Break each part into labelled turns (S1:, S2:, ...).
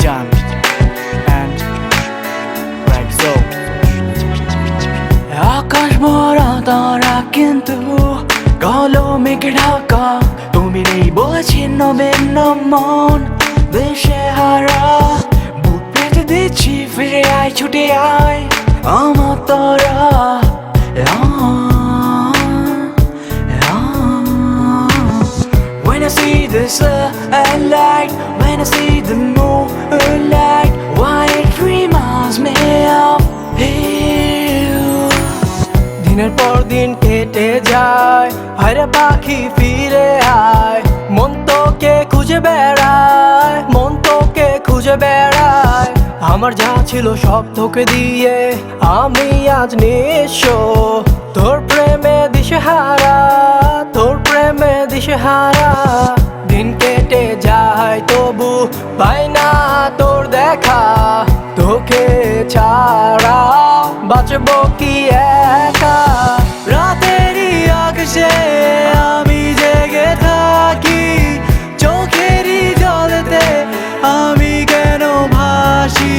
S1: Jan and Rexo. আকাশ ভরা তারা কিন্তু কালো মেঘে ঢাকা, তুমি নেই বলে ছিন্ন ভিন্ন মন দেশে হারা। বুক পেতে দিচ্ছি ফিরে আয়, ছুটে আয় আমার তোরা। When I see the sunlight, when I see the moonlight, why it reminds me of you. দিনের পর দিন কেটে যায়, হায়রে পাখি ফিরে আয়। মন তোকে খুঁজে বেড়ায়, মন তোকে খুঁজে বেড়ায়। আমার যা ছিল সব তোকে দিয়ে আমি আজ নিঃস্ব। তোর প্রেমে দিশেহারা, তোর প্রেমে দিশেহারা। দিন কেটে যায় তবু পাই না তোর দেখা, তোকে ছাড়া বাঁচবো কি একা। রাতেরই আকাশে আমি জেগে থাকি, চোখেরই জলেতে আমি কেন ভাসি।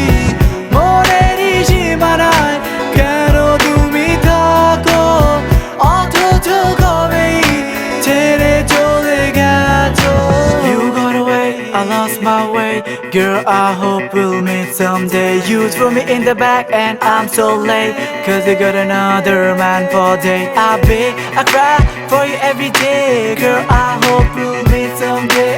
S1: মনেরই সীমানায় কেন তুমি থাকো, অথচ কবেই ছেড়ে চলে গেছো। You got away, I lost my way. Girl, I hope we'll meet someday. You threw me in the back and I'm so late, cause you got another man for date. I cry for you every day. Girl, I hope we'll meet someday.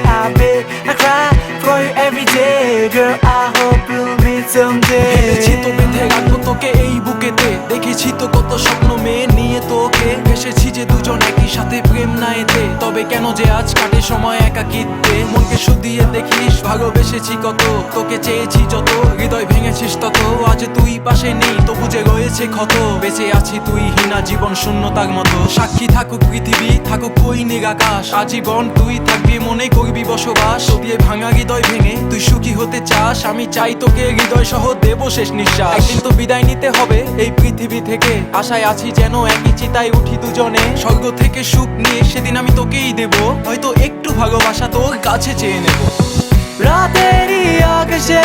S1: I cry for you every day. Girl, I hope we'll meet someday.
S2: ভেবেছি তো বেঁধে রাখবো তোকে এই বুকেতে, দেখেছি তো কত স্বপ্ন মেয়ে নিয়ে তোকে। ভেসেছি যে দুজন একই সাথে প্রেম না এতে, তবে কেন যে আজ কাটে সময় একাকিত্বে। মনকে শুধিয়ে দেখিস ভালোবেসেছি কত, তোকে চেয়েছি যত, হৃদয় ভেঙেছিস তত। আজ তুই পাশে নেই তবু যে রয়েছে ক্ষত, বেঁচে আছি তুই হীনা জীবন শূন্যতার মতো। সাক্ষী থাকুক পৃথিবী, থাকুক ওই নিরাকাশ, আজীবন তুই থাকবি মনে করবি বসবাস। দিয়ে ভাঙা হৃদয় ভেঙে তুই সুখী হতে চাস, আমি চাই তোকে হৃদয় সহ দেব শেষ নিঃশ্বাস। একদিন তো বিদায় নিতে হবে এই পৃথিবী থেকে, আশায় আছি যেন একই চিতায় উঠি দুজনে। স্বর্গ থেকে সুখ নিয়ে সেদিন আমি তোকেই দেব, হয়তো একটু ভালোবাসা তোর কাছে চেয়ে নেব।
S1: রাতেরই আকাশে